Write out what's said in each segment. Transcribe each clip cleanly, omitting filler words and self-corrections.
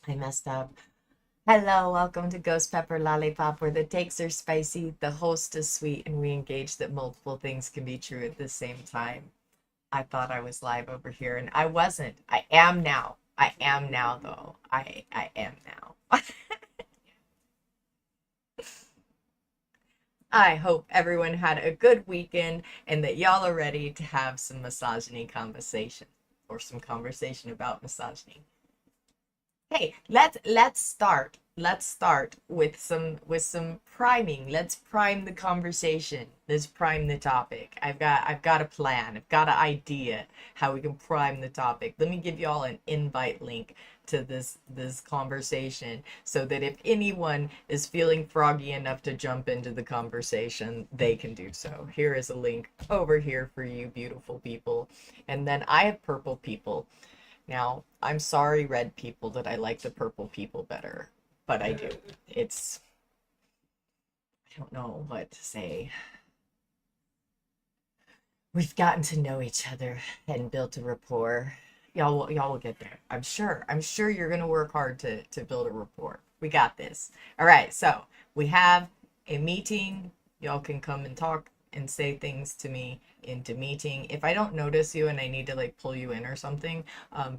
I messed up. Hello, welcome to Ghost Pepper Lollipop, where the takes are spicy, the host is sweet, and we engage that multiple things can be true at the same time. I thought I was live over here, and I wasn't. I am now. I am now, though. I am now. I hope everyone had a good weekend and that y'all are ready to have some misogyny conversation or some conversation about misogyny. Hey, let's start. Let's start with some priming. Let's prime the conversation. Let's prime the topic. I've got a plan. I've got an idea how we can prime the topic. Let me give you all an invite link to this conversation so that if anyone is feeling froggy enough to jump into the conversation, they can do so. Here is a link over here for you beautiful people. And then I have purple people. Now, I'm sorry, red people, that I like the purple people better, but I do. I don't know what to say. We've gotten to know each other and built a rapport. Y'all will get there. I'm sure. I'm sure you're gonna work hard to build a rapport. We got this. All right, so we have a meeting. Y'all can come and talk and say things to me into meeting. If I don't notice you and I need to like pull you in or something,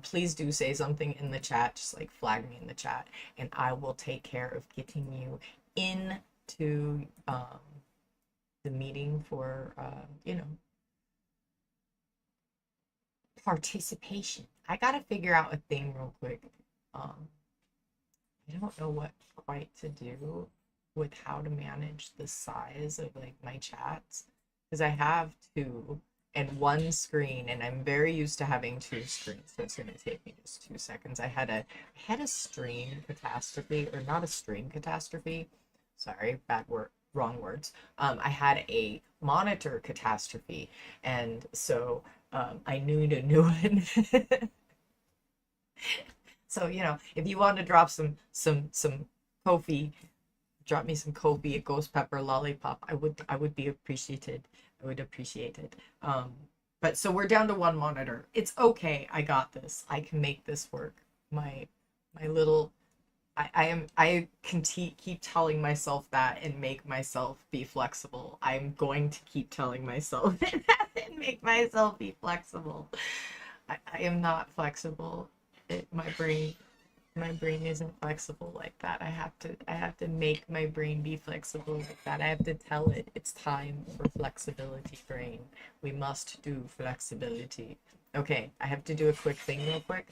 please do say something in the chat. Just like flag me in the chat, and I will take care of getting you into the meeting for participation. I gotta figure out a thing real quick. I don't know what quite to do with how to manage the size of like my chats because I have two and one screen, and I'm very used to having two screens. So it's gonna take me just 2 seconds. I had a stream catastrophe, or not a stream catastrophe. Sorry, bad word, wrong words. I had a monitor catastrophe, and so I need a new one. So, if you want to drop some Kofi, drop me some Kofi, a ghost pepper lollipop. I would be appreciated. I would appreciate it. But so we're down to one monitor. It's okay. I got this. I can make this work. My little I can keep telling myself that and make myself be flexible. I'm going to keep telling myself that and make myself be flexible. I am not flexible. My brain isn't flexible like that. I have to make my brain be flexible like that. I have to tell it it's time for flexibility, brain. We must do flexibility. Okay, I have to do a quick thing real quick.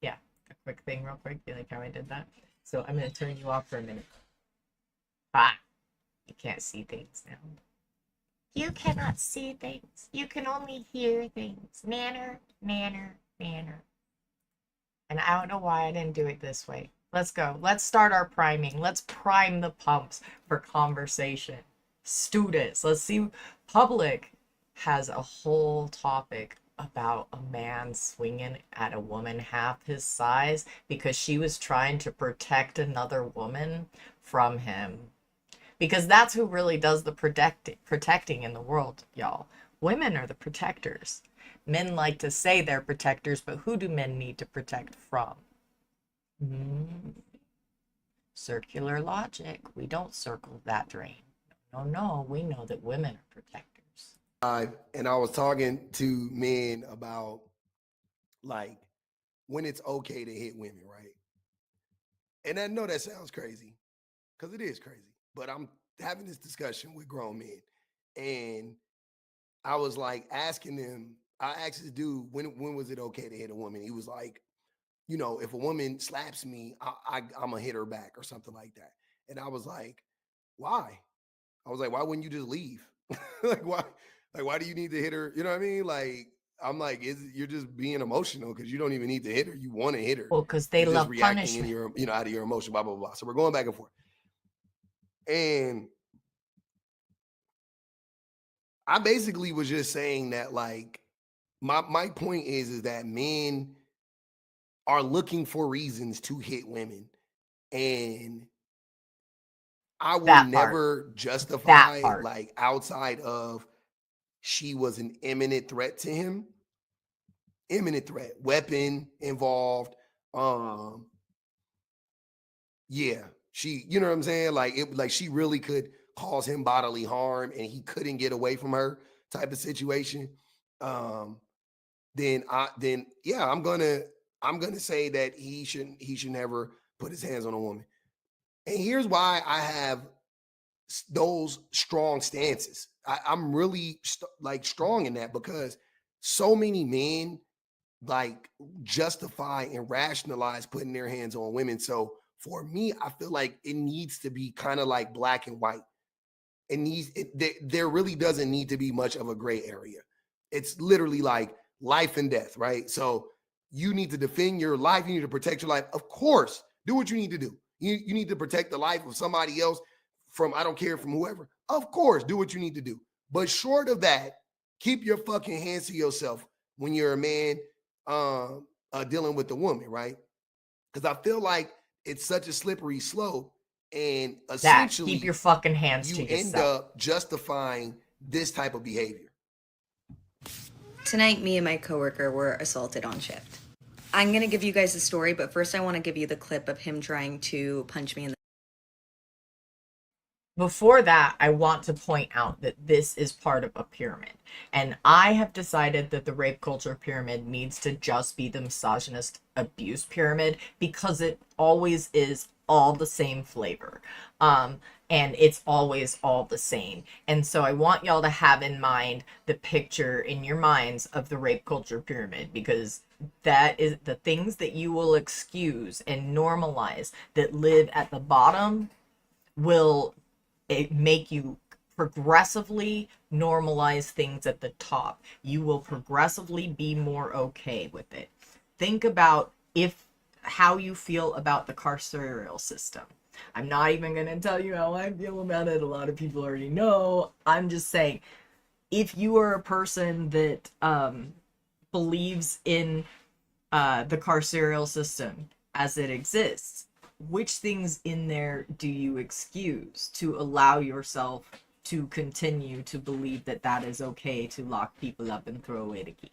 Yeah, a quick thing real quick. You like how I did that? So I'm gonna turn you off for a minute. Ah, you can't see things now. You cannot see things. You can only hear things. Nanner, nanner, nanner. And I don't know why I didn't do it this way. Let's go. Let's start our priming. Let's prime the pumps for conversation. Students, let's see. Public has a whole topic about a man swinging at a woman half his size because she was trying to protect another woman from him. Because that's who really does the protecting in the world, y'all. Women are the protectors. Men like to say they're protectors, but who do men need to protect from? Mm, circular logic. We don't circle that drain. No, no, we know that women are protectors. And I was talking to men about like when it's okay to hit women, right? And I know that sounds crazy because it is crazy, but I'm having this discussion with grown men, and I was like asking them. I asked this dude when was it okay to hit a woman? He was like, if a woman slaps me, I'm gonna hit her back or something like that. And I was like, why? I was like, why wouldn't you just leave? like why? Like why do you need to hit her? You know what I mean? Like I'm like, you're just being emotional because you don't even need to hit her. You want to hit her. Well, because they You're just love reacting in punishment. your, out of your emotion, blah, blah, blah. So we're going back and forth. And I basically was just saying that like my point is that men are looking for reasons to hit women. And I will That part. never That justify part. like outside of she was an imminent threat to him. imminent threat, weapon involved. Um, yeah, she, you know what I'm saying? Like it, like she really could cause him bodily harm, and he couldn't get away from her type of situation. Um, then yeah, I'm gonna say that he should never put his hands on a woman. And here's why I have those strong stances. I'm really like strong in that because so many men like justify and rationalize putting their hands on women. So for me, I feel like it needs to be kind of like black and white. There really doesn't need to be much of a gray area. It's literally like life and death, right? So you need to defend your life. You need to protect your life. Of course, do what you need to do. You need to protect the life of somebody else from, I don't care, from whoever. Of course, do what you need to do. But short of that, keep your fucking hands to yourself when you're a man dealing with a woman, right? Because I feel like it's such a slippery slope. And That keep your essentially, fucking hands to you end yourself. up justifying this type of behavior. Tonight, me and my coworker were assaulted on shift. I'm going to give you guys the story, but first I want to give you the clip of him trying to punch me in the... Before that, I want to point out that this is part of a pyramid. And I have decided that the rape culture pyramid needs to just be the misogynist abuse pyramid because it always is all the same flavor. And it's always all the same. And so I want y'all to have in mind the picture in your minds of the rape culture pyramid, because that is the things that you will excuse and normalize that live at the bottom will make you progressively normalize things at the top. You will progressively be more okay with it. Think about if how you feel about the carceral system. I'm not even going to tell you how I feel about it. A lot of people already know. I'm just saying, if you are a person that believes in the carceral system as it exists, which things in there do you excuse to allow yourself to continue to believe that that is okay to lock people up and throw away the key?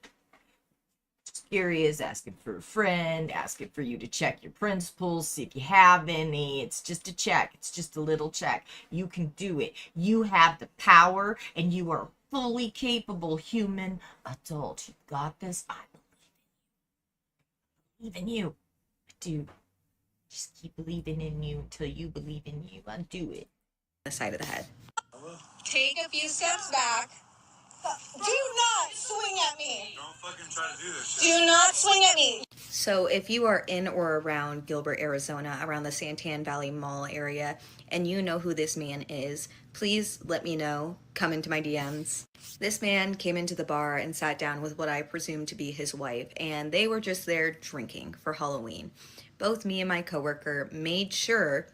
Just curious, asking for a friend, asking for you to check your principles, see if you have any. It's just a check. It's just a little check. You can do it. You have the power, and you are a fully capable human adult. You got this. I believe in you. Dude, just keep believing in you until you believe in you. I'll do it. the side of the head. Take a few steps back. Do not swing at me. Don't fucking try to do this shit. Do not swing at me. So if you are in or around Gilbert, Arizona, around the Santan Valley Mall area, and you know who this man is, please let me know. Come into my DMs. This man came into the bar and sat down with what I presume to be his wife, and they were just there drinking for Halloween. Both me and my coworker made sure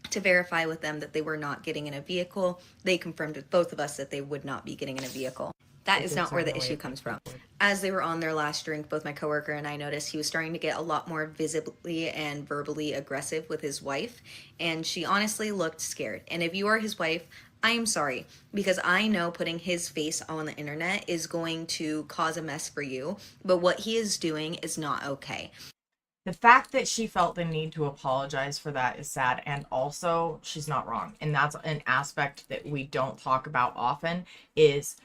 to verify with them that they were not getting in a vehicle. They confirmed with both of us that they would not be getting in a vehicle. That is not where the issue comes from. As they were on their last drink, both my coworker and I noticed he was starting to get a lot more visibly and verbally aggressive with his wife, and she honestly looked scared. And if you are his wife, I am sorry, because I know putting his face on the internet is going to cause a mess for you, but what he is doing is not okay. The fact that she felt the need to apologize for that is sad, and also she's not wrong. And that's an aspect that we don't talk about often is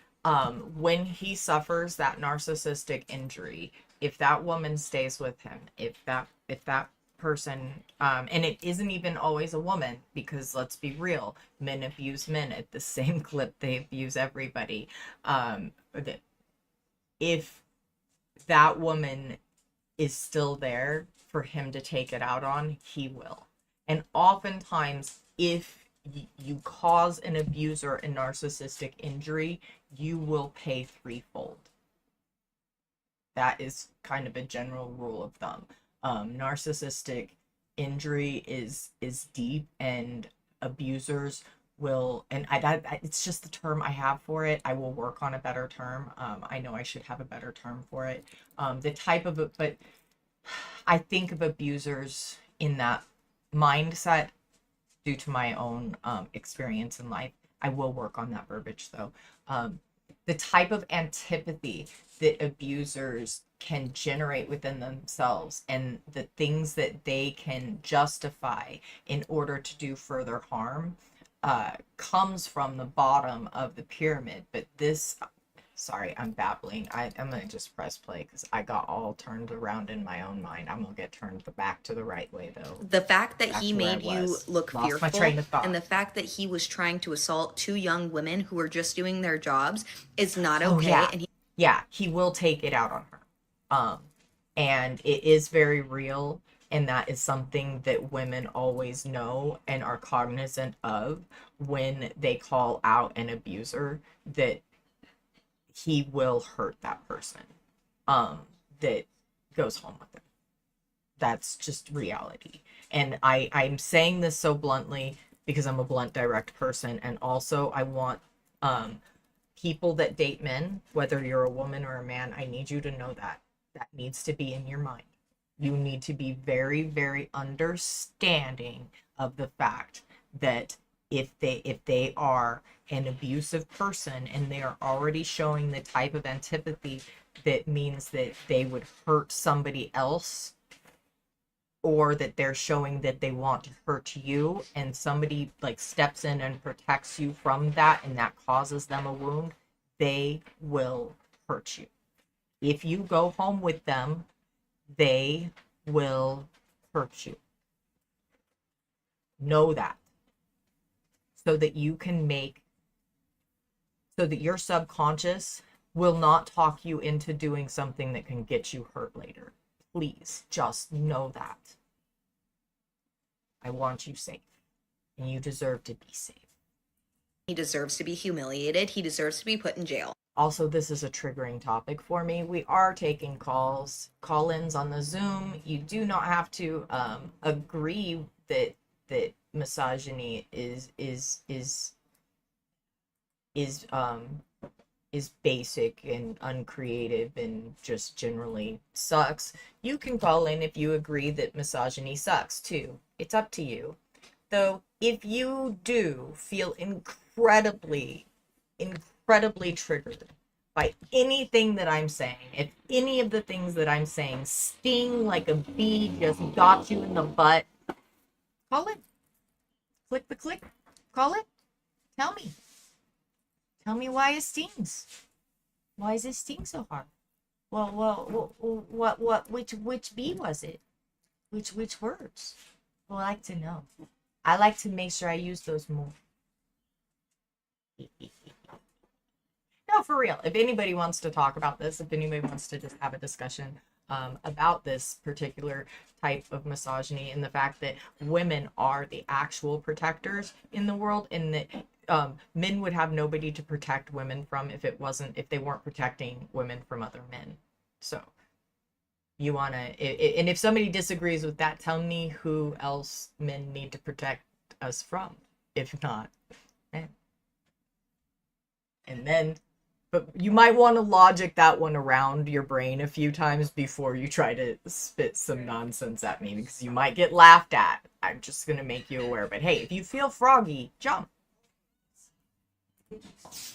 when he suffers that narcissistic injury, if that woman stays with him, if that person and it isn't even always a woman, because let's be real, men abuse men at the same clip they abuse everybody. That if that woman is still there for him to take it out on, he will. And oftentimes, if you cause an abuser a narcissistic injury, you will pay threefold. That is kind of a general rule of thumb. Narcissistic injury is deep, and abusers will, and it's just the term I have for it. I will work on a better term. I know I should have a better term for it. The type of, but I think of abusers in that mindset due to my own experience in life. I will work on that verbiage though. the type of antipathy that abusers can generate within themselves and the things that they can justify in order to do further harm comes from the bottom of the pyramid. But this, sorry, I'm babbling. I'm gonna just press play because I got all turned around in my own mind. I'm gonna get turned back to the right way though. The fact that Back he to where I made you was. look Lost my fearful, train of thought. and the fact that he was trying to assault two young women who were just doing their jobs is not Oh, okay. yeah. And He will take it out on her. And it is very real, and that is something that women always know and are cognizant of when they call out an abuser, that he will hurt that person that goes home with him. That's just reality. And I'm saying this so bluntly because I'm a blunt, direct person, and also I want people that date men, whether you're a woman or a man, I need you to know that that needs to be in your mind. You need to be very, very understanding of the fact that if they are an abusive person and they are already showing the type of antipathy that means that they would hurt somebody else, or that they're showing that they want to hurt you, and somebody like steps in and protects you from that and that causes them a wound, they will hurt you. If you go home with them, they will hurt you. Know that. So that you can so that your subconscious will not talk you into doing something that can get you hurt later. Please just know that. I want you safe, and you deserve to be safe. he deserves to be humiliated. He deserves to be put in jail. Also, this is a triggering topic for me. We are taking call-ins on the Zoom. You do not have to agree that misogyny is basic and uncreative and just generally sucks. You can call in if you agree that misogyny sucks too. It's up to you. Though, if you do feel incredibly triggered by anything that I'm saying, if any of the things that I'm saying sting like a bee just got you in the butt, call it. Click the click. Call it. Tell me. Tell me why it stings. Why does it sting so hard? Which bee was it? Which words? Well, I like to know. I like to make sure I use those more. No, for real. If anybody wants to talk about this, if anybody wants to just have a discussion about this particular type of misogyny and the fact that women are the actual protectors in the world, and that men would have nobody to protect women from if they weren't protecting women from other men. So you want to, and if somebody disagrees with that, tell me who else men need to protect us from, if not men. And then, but you might want to logic that one around your brain a few times before you try to spit some nonsense at me, because you might get laughed at. I'm just going to make you aware. But hey, if you feel froggy, jump.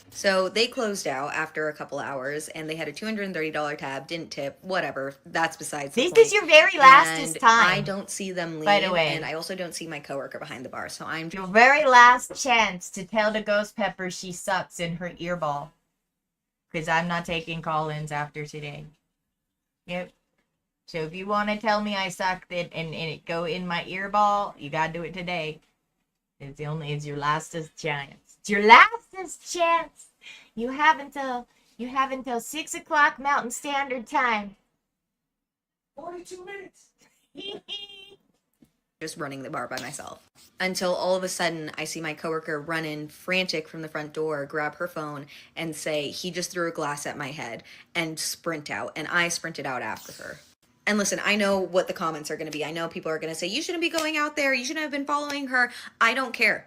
So they closed out after a couple hours, and they had a $230 tab, didn't tip, whatever. That's besides the This point. is your very last And time. I don't see them leave, By the way. and I also don't see my coworker behind the bar, so I'm Your very last chance to tell the ghost pepper she sucks in her earball. Because I'm not taking call-ins after today. Yep. So if you want to tell me I sucked it and it go in my earball, you gotta do it today. It's your lastest chance. It's your lastest chance. You have until 6 o'clock Mountain Standard Time. 42 minutes. just running the bar by myself. Until all of a sudden, I see my coworker run in frantic from the front door, grab her phone, and say, he just threw a glass at my head, and sprint out. And I sprinted out after her. And listen, I know what the comments are going to be. I know people are going to say, you shouldn't be going out there. You shouldn't have been following her. I don't care.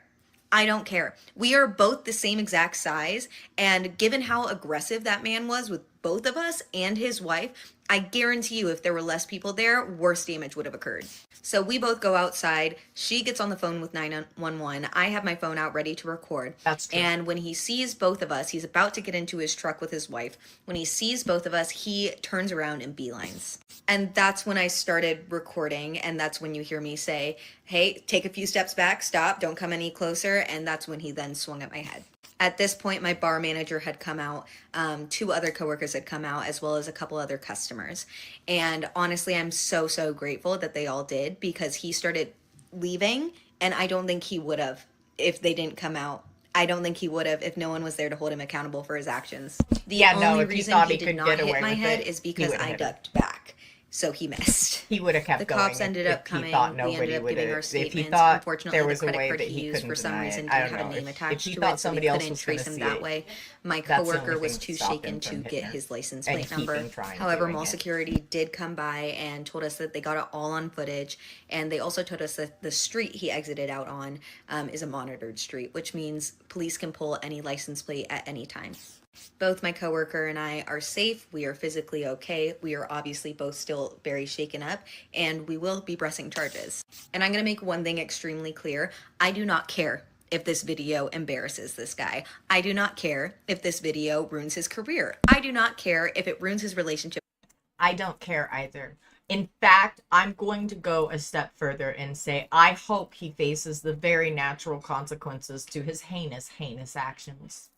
I don't care. We are both the same exact size. And given how aggressive that man was with both of us and his wife, I guarantee you, if there were less people there, worse damage would have occurred. So we both go outside. She gets on the phone with 911. I have my phone out ready to record. That's true. And when he sees both of us, he's about to get into his truck with his wife. When he sees both of us, he turns around and beelines. And that's when I started recording. And that's when you hear me say, hey, take a few steps back, stop, don't come any closer. And that's when he then swung at my head. At this point, my bar manager had come out, 2 other coworkers had come out, as well as a couple other customers. And honestly, I'm so, so grateful that they all did, because he started leaving, and I don't think he would have if they didn't come out. I don't think he would have if no one was there to hold him accountable for his actions. The only if he reason thought he he did could not get hit away my with head it, is he because would've I hit him. ducked back. So he missed. He would have kept The going. cops ended up if coming. He thought We nobody ended up would giving have. our If statements. he thought Unfortunately, there was the a credit way card that he he used couldn't for some deny reason it, I didn't don't have a know. name If attached he to thought it, so we somebody else couldn't was trace going him to see that it, way. My that's the only coworker was thing too stopped shaken him from to hitting get her. his license And plate number. keeping trying However, doing mall it. security did come by and told us that they got it all on footage, and they also told us that the street he exited out on is a monitored street, which means police can pull any license plate at any time. Both my coworker and I are safe. We are physically okay. We are obviously both still very shaken up, and we will be pressing charges. And I'm going to make one thing extremely clear. I do not care if this video embarrasses this guy. I do not care if this video ruins his career. I do not care if it ruins his relationship. I don't care either. In fact, I'm going to go a step further and say I hope he faces the very natural consequences to his heinous, heinous actions.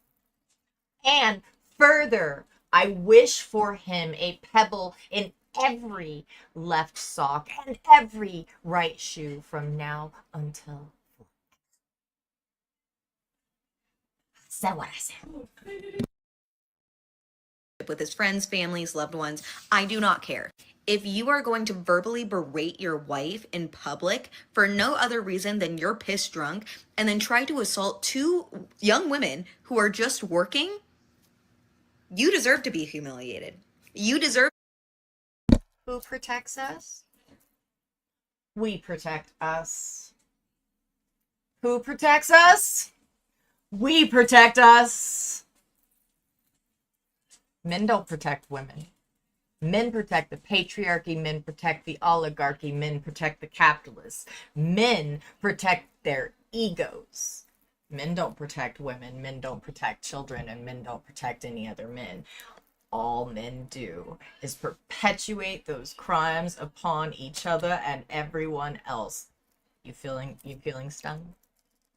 And further, I wish for him a pebble in every left sock and every right shoe from now until. Said what I said. With his friends, families, loved ones. I do not care. If you are going to verbally berate your wife in public for no other reason than you're pissed drunk, and then try to assault 2 young women who are just working, you deserve to be humiliated. You deserve. Who protects us? We protect us. Who protects us? We protect us. Men don't protect women. Men protect the patriarchy. Men protect the oligarchy. Men protect the capitalists. Men protect their egos. Men don't protect women. Men don't protect children. And men don't protect any other men. All men do is perpetuate those crimes upon each other and everyone else. You feeling stung?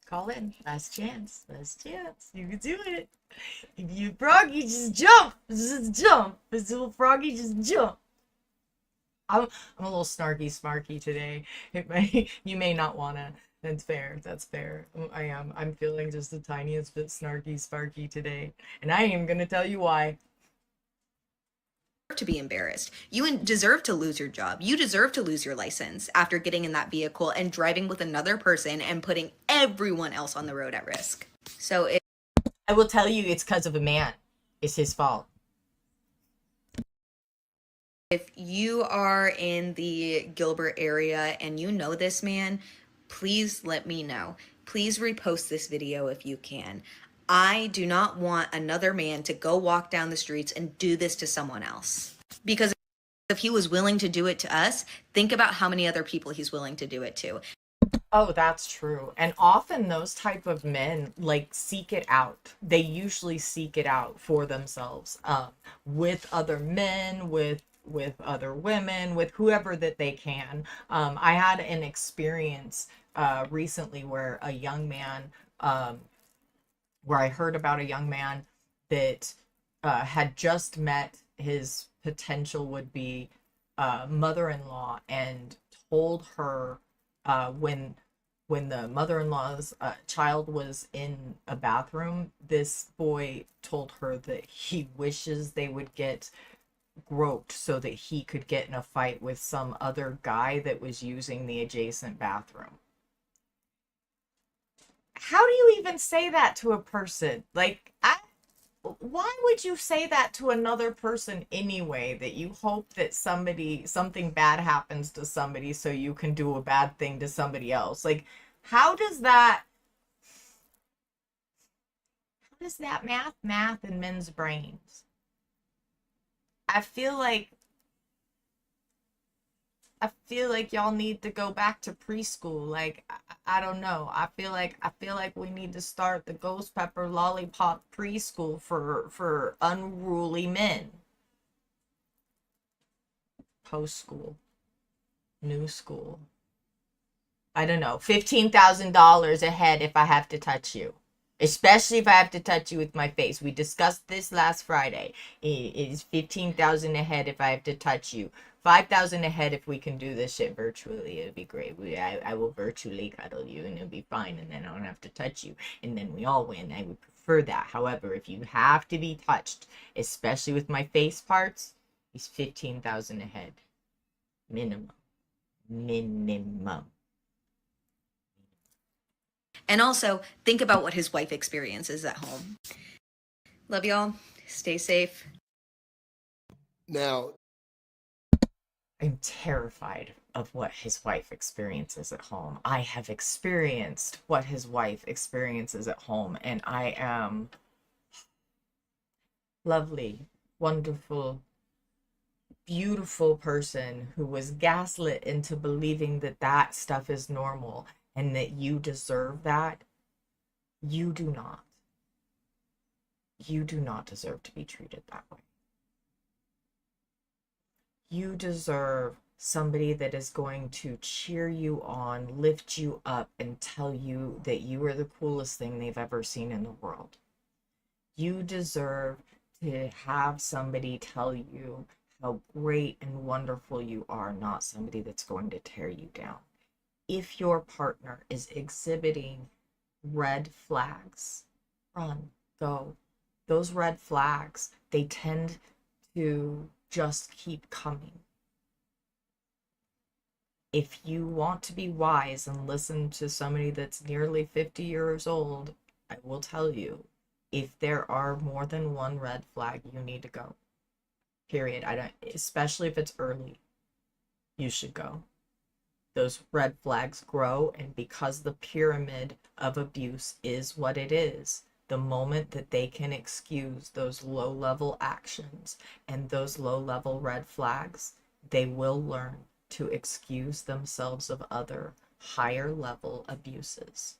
Call in. Last chance. Last chance. You can do it. If you froggy, just jump. Just jump. This little froggy, just jump. I'm a little snarky smarky today. You may not wanna. That's fair. That's fair. I am. I'm feeling just the tiniest bit snarky sparky today. And I am gonna tell you why. To be embarrassed. You deserve to lose your job. You deserve to lose your license after getting in that vehicle and driving with another person and putting everyone else on the road at risk. So I will tell you it's because of a man. It's his fault. if you are in the Gilbert area and you know this man, please let me know. Please repost this video if you can. I do not want another man to go walk down the streets and do this to someone else. Because if he was willing to do it to us, think about how many other people he's willing to do it to. Oh, that's true. And often those type of men seek it out. They usually seek it out for themselves, with other men, with other women, with whoever that they can. I had an experience recently where a young man, where I heard about a young man that had just met his potential would-be mother-in-law and told her when the mother-in-law's child was in a bathroom, this boy told her that he wishes they would get groped so that he could get in a fight with some other guy that was using the adjacent bathroom. How do you even say that to a person? Why would you say that to another person anyway, that you hope that something bad happens to somebody so you can do a bad thing to somebody else? How does that math in men's brains? I feel like I feel like y'all need to go back to preschool. Like I don't know. I feel like we need to start the Ghost Pepper Lollipop preschool for unruly men. Post school, new school. I don't know. $15,000 a head if I have to touch you. Especially if I have to touch you with my face. We discussed this last Friday. It is 15,000 a head if I have to touch you. 5,000 a head if we can do this shit virtually. It'd be great. I will virtually cuddle you and it'll be fine, and then I don't have to touch you, and then we all win. I would prefer that. However, if you have to be touched, especially with my face parts, it's 15,000 a head. Minimum. Minimum. And also, think about what his wife experiences at home. Love y'all. Stay safe. Now, I'm terrified of what his wife experiences at home. I have experienced what his wife experiences at home, and I am lovely, wonderful, beautiful person who was gaslit into believing that that stuff is normal and that you deserve that. You do not. You do not deserve to be treated that way. You deserve somebody that is going to cheer you on, lift you up, and tell you that you are the coolest thing they've ever seen in the world. You deserve to have somebody tell you how great and wonderful you are, not somebody that's going to tear you down. If your partner is exhibiting red flags, run, go. Those red flags, they tend to just keep coming. If you want to be wise and listen to somebody that's nearly 50 years old, I will tell you, if there are more than one red flag, you need to go. Period. I don't, especially if it's early, you should go. Those red flags grow, and because the pyramid of abuse is what it is, the moment that they can excuse those low-level actions and those low-level red flags, they will learn to excuse themselves of other higher-level abuses.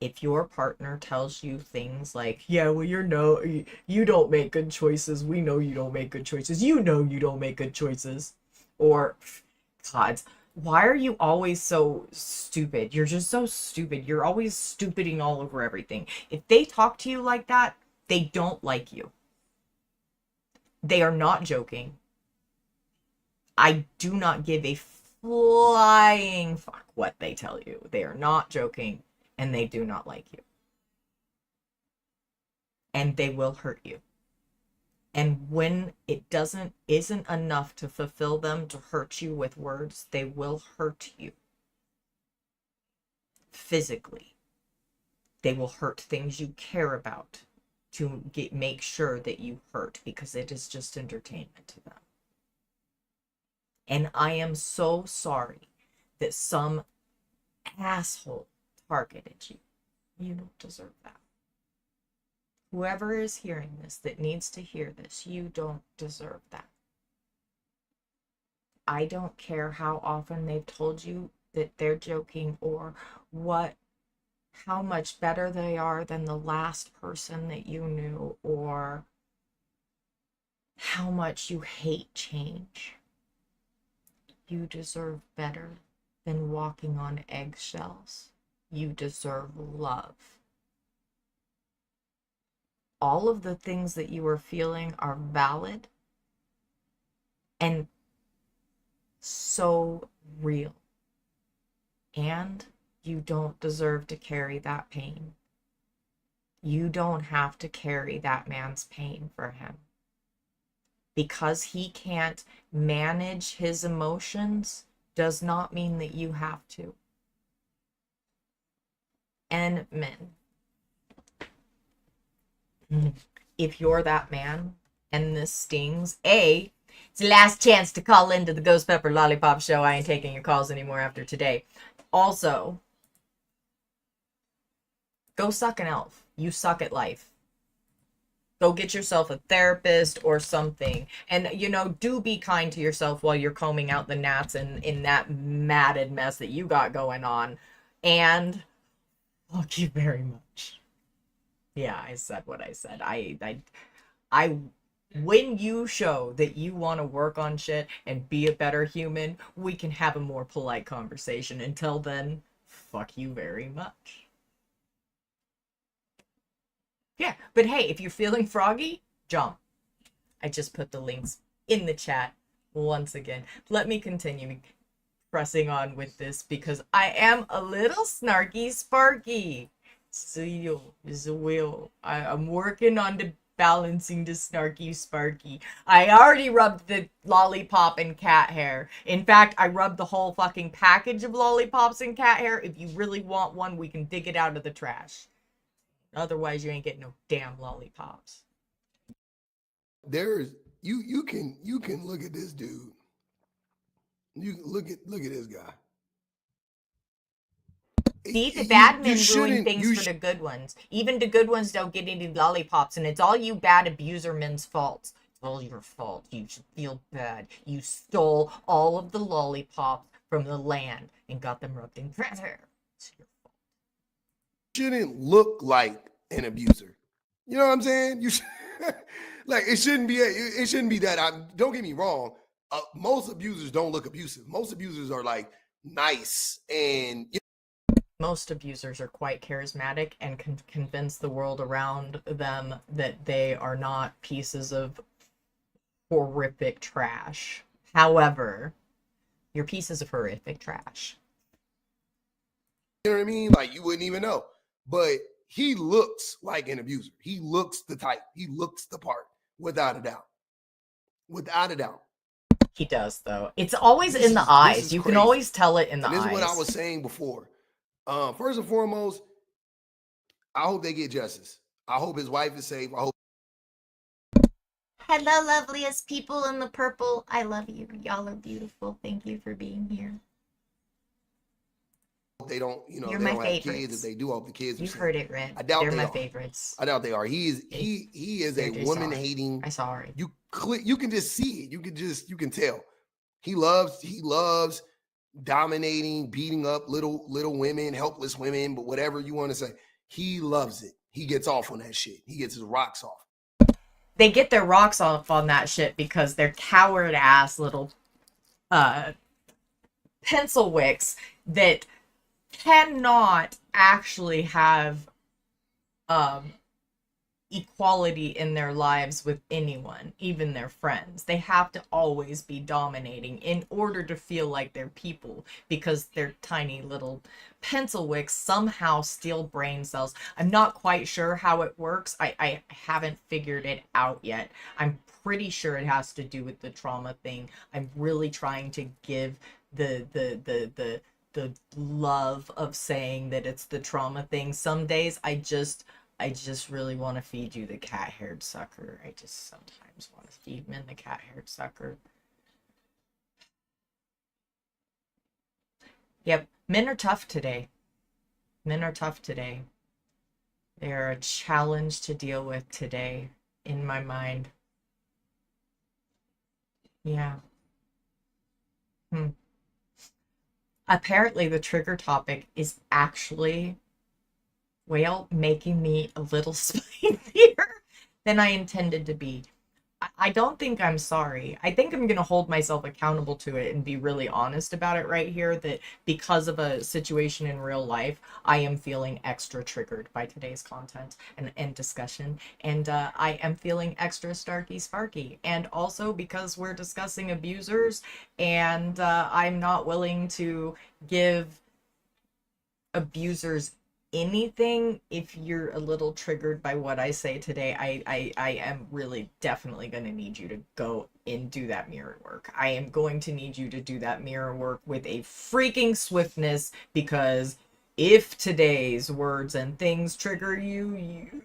If your partner tells you things like, yeah, well, you don't make good choices. We know you don't make good choices. You know you don't make good choices. Or, God, why are you always so stupid? You're just so stupid. You're always stupiding all over everything. If they talk to you like that, they don't like you. They are not joking. I do not give a flying fuck what they tell you. They are not joking, and they do not like you. And they will hurt you. And when it isn't enough to fulfill them to hurt you with words, they will hurt you physically. They will hurt things you care about to make sure that you hurt, because it is just entertainment to them. And I am so sorry that some asshole targeted you. You don't deserve that. Whoever is hearing this that needs to hear this, you don't deserve that. I don't care how often they've told you that they're joking, or how much better they are than the last person that you knew, or how much you hate change. You deserve better than walking on eggshells. You deserve love. All of the things that you are feeling are valid and so real. And you don't deserve to carry that pain. You don't have to carry that man's pain for him. Because he can't manage his emotions does not mean that you have to. And men, if you're that man and this stings, it's the last chance to call into the Ghost Pepper Lollipop Show. I ain't taking your calls anymore after today. Also, go suck an elf. You suck at life. Go get yourself a therapist or something. And, do be kind to yourself while you're combing out the gnats and in that matted mess that you got going on. And thank you very much. Yeah, I said what I said. I when you show that you want to work on shit and be a better human, we can have a more polite conversation. Until then, fuck you very much. Yeah, but hey, if you're feeling froggy, jump. I just put the links in the chat once again. Let me continue pressing on with this because I am a little snarky sparky. I'm working on the balancing the snarky sparky. I already rubbed the lollipop and cat hair. In fact, I rubbed the whole fucking package of lollipops and cat hair. If you really want one, we can dig it out of the trash. Otherwise, you ain't getting no damn lollipops. There's you can look at this dude. You look at this guy. See, the bad men ruin things for the good ones. Even the good ones don't get any lollipops, and it's all you bad abuser men's fault. It's all your fault. You should feel bad. You stole all of the lollipops from the land and got them rubbed in cat hair. It's your fault. Shouldn't look like an abuser. You know what I'm saying? You should, like it shouldn't be that. Don't get me wrong. Most abusers don't look abusive. Most abusers are like nice and. Most abusers are quite charismatic and can convince the world around them that they are not pieces of horrific trash. However, you're pieces of horrific trash. You know what I mean? Like you wouldn't even know. But he looks like an abuser. He looks the type. He looks the part, without a doubt. Without a doubt. He does, though. It's always in the eyes. You can always tell it in the eyes. This is what I was saying before. First and foremost, I hope they get justice. I hope his wife is safe. I hope. Hello, loveliest people in the purple. I love you. Y'all are beautiful. Thank you for being here. They don't, You're they my don't have favorites. kids. If they do, I hope the kids. You've heard it, Red. I doubt they're they my are. favorites. I doubt they are. He is a woman hating. I sorry. You can just see it. You can tell. He loves dominating, beating up little women, helpless women, but whatever you want to say, he loves it. He gets off on that shit. He gets his rocks off. They get their rocks off on that shit because they're coward ass little pencil wicks that cannot actually have equality in their lives with anyone, even their friends. They have to always be dominating in order to feel like they're people, because their tiny little pencil wicks somehow steal brain cells. I'm not quite sure how it works. I haven't figured it out yet. I'm pretty sure it has to do with the trauma thing. I'm really trying to give the love of saying that it's the trauma thing. Some days I just really want to feed you the cat-haired sucker. I just sometimes want to feed men the cat-haired sucker. Yep, men are tough today. Men are tough today. They are a challenge to deal with today, in my mind. Yeah. Apparently the trigger topic is actually, well, making me a little spicier than I intended to be. I don't think I'm sorry. I think I'm going to hold myself accountable to it and be really honest about it right here, that because of a situation in real life, I am feeling extra triggered by today's content and discussion. And I am feeling extra starky sparky. And also because we're discussing abusers, and I'm not willing to give abusers anything. If you're a little triggered by what I say today, I am really definitely going to need you to go and do that mirror work. I am going to need you to do that mirror work with a freaking swiftness, because if today's words and things trigger you, you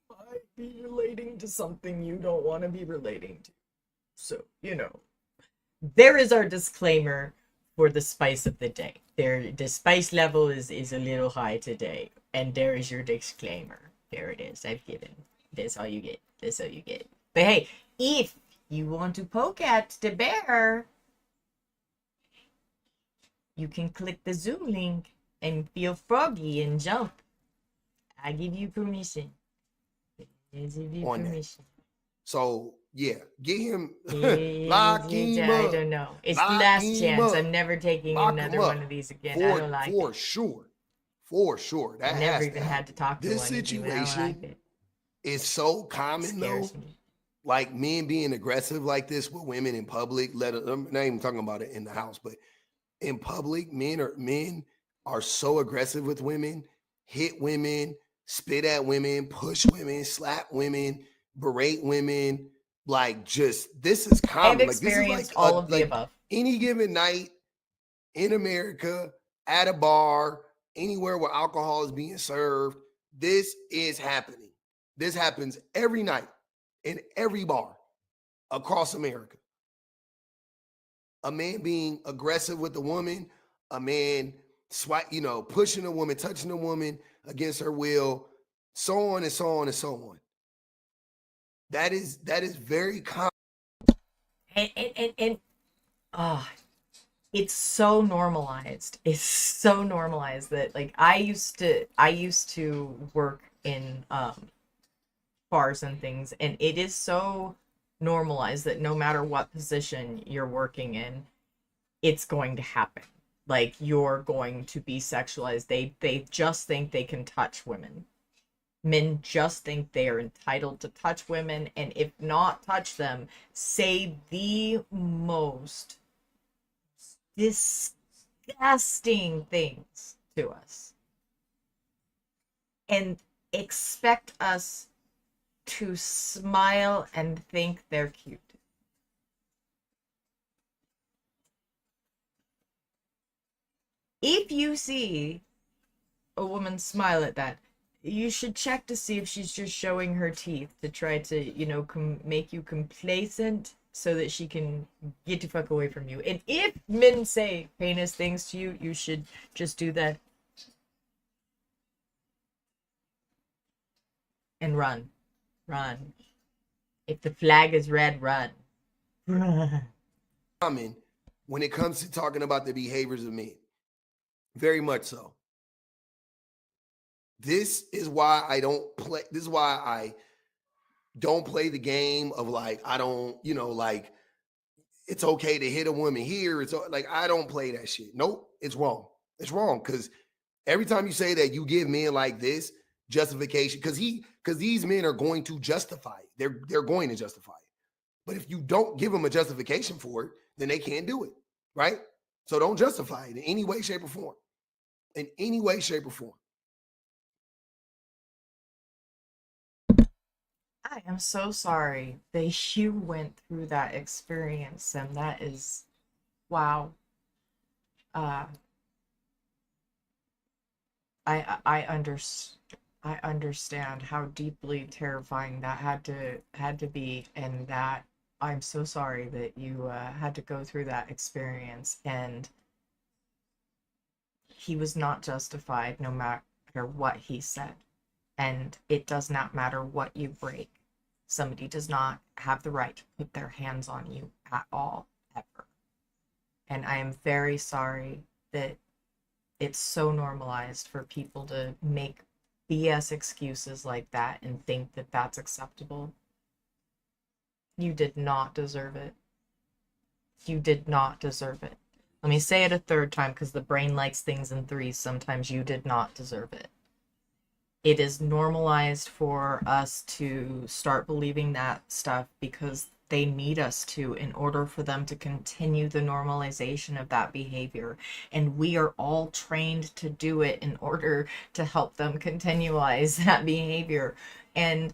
might be relating to something you don't want to be relating to. So, there is our disclaimer for the spice of the day. The spice level is a little high today, and there is your disclaimer. There it is. I've given. That's all you get. That's all you get. But hey, if you want to poke at the bear, you can click the Zoom link and feel froggy and jump. I give you permission. I give you On that. permission. So yeah, get him, lock I him up. don't know. It's the Lock last him chance. up. I'm never taking Lock another him one up. of these again. I don't like For it. sure. For sure. That I never has even to had happen. to talk to This one of you, and I don't like situation it. is so It common though. scares me. Like men being aggressive like this with women in public. I'm not even talking about it in the house, but in public, men are so aggressive with women, hit women, spit at women, push women, slap women, berate women. Like, just this is I have common. Like, this is experienced all of the above. any given night in America at a bar, anywhere where alcohol is being served. This is happening. This happens every night in every bar across America. A man being aggressive with a woman, a man pushing a woman, touching a woman against her will, so on and so on and so on. That is very common. And oh, it's so normalized. It's so normalized that like I used to work in bars and things, and it is so normalized that no matter what position you're working in, it's going to happen. Like you're going to be sexualized. They just think they can touch women. Men just think they are entitled to touch women, and if not touch them, say the most disgusting things to us and expect us to smile and think they're cute. If you see a woman smile at that, you should check to see if she's just showing her teeth to try to, make you complacent so that she can get the fuck away from you. And if men say heinous things to you, you should just do that and run. Run. If the flag is red, run. Run. Common when it comes to talking about the behaviors of men. Very much so. This is why I don't play. This is why I don't play the game of like, I don't, like, it's okay to hit a woman here. It's like, I don't play that shit. Nope, it's wrong. It's wrong because every time you say that, you give men like this justification because these men are going to justify it. They're going to justify it. But if you don't give them a justification for it, then they can't do it, right? So don't justify it in any way, shape, or form. In any way, shape, or form. I am so sorry that you went through that experience, and that is, wow. Uh, I understand how deeply terrifying that had to be, and that I'm so sorry that you had to go through that experience. And he was not justified, no matter what he said. And it does not matter what you break. Somebody does not have the right to put their hands on you at all, ever. And I am very sorry that it's so normalized for people to make BS excuses like that and think that that's acceptable. You did not deserve it. You did not deserve it. Let me say it a third time because the brain likes things in threes. Sometimes you did not deserve it. It is normalized for us to start believing that stuff because they need us to in order for them to continue the normalization of that behavior. And we are all trained to do it in order to help them continualize that behavior. And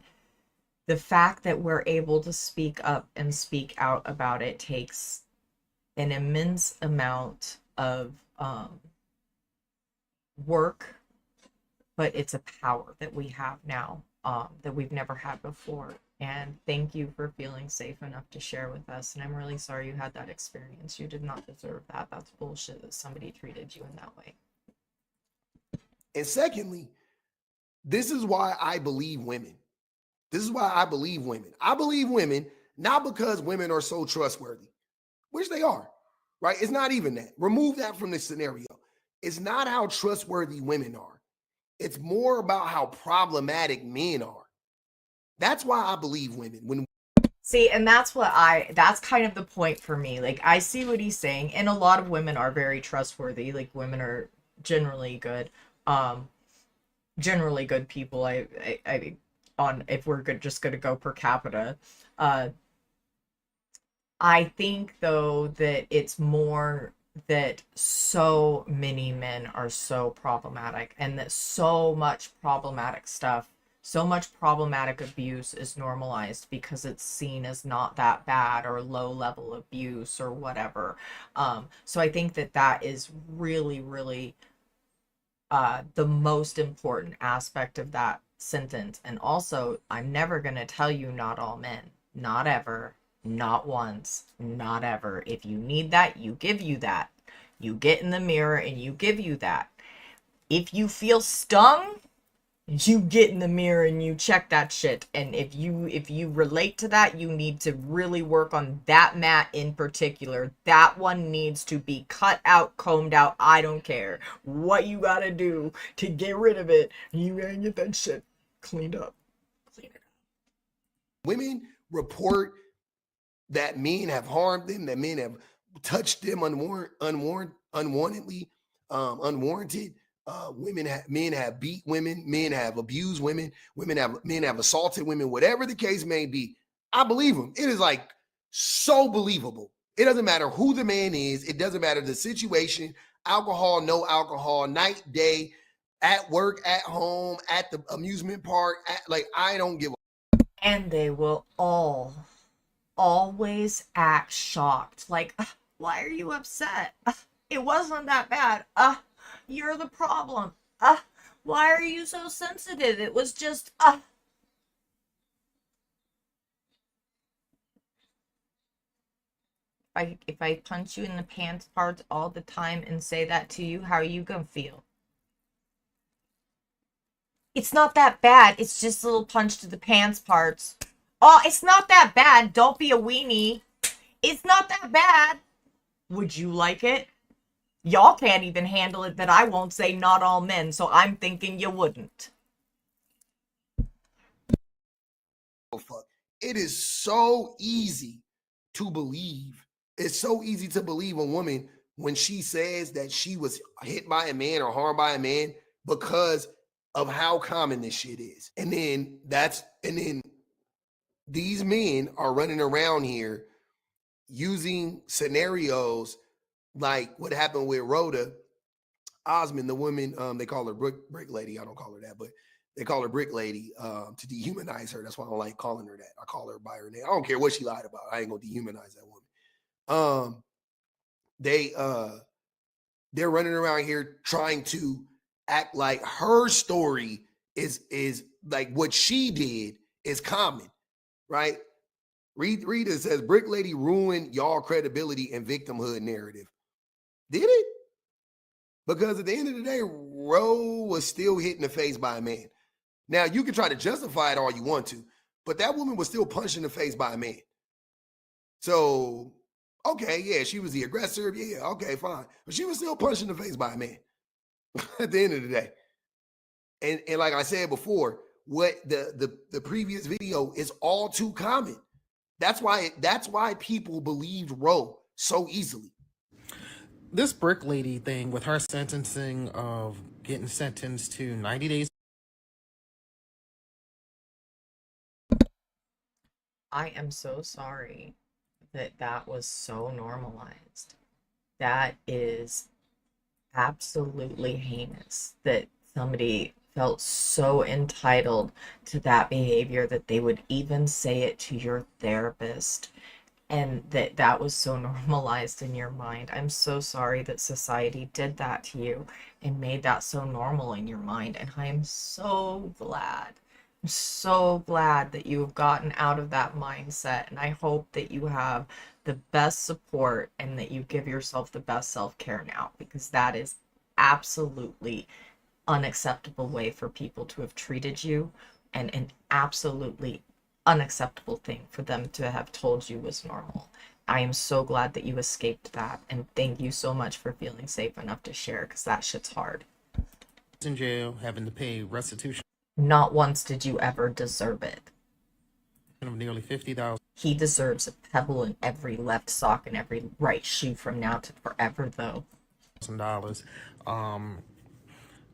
the fact that we're able to speak up and speak out about it takes an immense amount of work, but it's a power that we have now, that we've never had before. And thank you for feeling safe enough to share with us. And I'm really sorry you had that experience. You did not deserve that. That's bullshit that somebody treated you in that way. And secondly, this is why I believe women. This is why I believe women. I believe women not because women are so trustworthy, which they are, right? It's not even that. Remove that from the scenario. It's not how trustworthy women are. It's more about how problematic men are. That's why I believe women. When See, and that's kind of the point for me. Like, I see what he's saying, and a lot of women are very trustworthy. Like, women are generally good, um, generally good people. I on if we're good, just gonna go per capita. Uh, I think though that it's more that so many men are so problematic and that so much problematic stuff, so much problematic abuse is normalized because it's seen as not that bad or low level abuse or whatever. So I think that that is really, really the most important aspect of that sentence. And also, I'm never going to tell you not all men. Not ever. Not once. Not ever. If you need that, you give you that. You get in the mirror and you give you that. If you feel stung, you get in the mirror and you check that shit. And if you relate to that, you need to really work on that mat in particular. That one needs to be cut out, combed out. I don't care what you gotta do to get rid of it. You gotta get that shit cleaned up. Clean it up. women report that men have harmed them, that men have touched them unwarrantedly, unwarranted. Men have beat women, men have abused women, men have assaulted women, whatever the case may be. I believe them. It is like so believable. It doesn't matter who the man is, it doesn't matter the situation, alcohol, no alcohol, night, day, at work, at home, at the amusement park, like I don't give a. And they will all always act shocked. Like, why are you upset? It wasn't that bad. You're the problem. Why are you so sensitive? It was just, if I punch you in the pants parts all the time and say that to you, how are you gonna feel? It's not that bad. It's just a little punch to the pants parts. Oh, it's not that bad. Don't be a weenie. It's not that bad. Would you like it? Y'all can't even handle it that I won't say not all men, so I'm thinking you wouldn't. Fuck. It is so easy to believe. It's so easy to believe a woman when she says that she was hit by a man or harmed by a man because of how common this shit is. And then these men are running around here using scenarios like what happened with Rhoda Osmond, the woman, they call her brick lady. I don't call her that, but they call her brick lady to dehumanize her. That's why I don't like calling her that. I call her by her name. I don't care what she lied about. I ain't gonna dehumanize that woman. Um, they're running around here trying to act like her story is like what she did is common, right? Rita says brick lady ruined y'all credibility and victimhood narrative. Did it? Because at the end of the day, Roe was still hit in the face by a man. Now, you can try to justify it all you want to, but that woman was still punched in the face by a man. So, okay, yeah, she was the aggressor. Yeah, okay, fine. But she was still punched in the face by a man at the end of the day. And like I said before, what the previous video is all too common. That's why people believed Roe so easily. This brick lady thing with her sentencing of getting sentenced to 90 days. I am so sorry that that was so normalized. That is absolutely heinous that somebody felt so entitled to that behavior that they would even say it to your therapist, and that was so normalized in your mind. I'm so sorry that society did that to you and made that so normal in your mind, and I am so glad. I'm so glad that you have gotten out of that mindset, and I hope that you have the best support and that you give yourself the best self-care now, because that is absolutely unacceptable way for people to have treated you and an absolutely unacceptable thing for them to have told you was normal. I am so glad that you escaped that, and thank you so much for feeling safe enough to share, because that shit's hard. In jail, having to pay restitution Not once did you ever deserve it. of nearly $50,000. He deserves a pebble in every left sock and every right shoe from now to forever, though.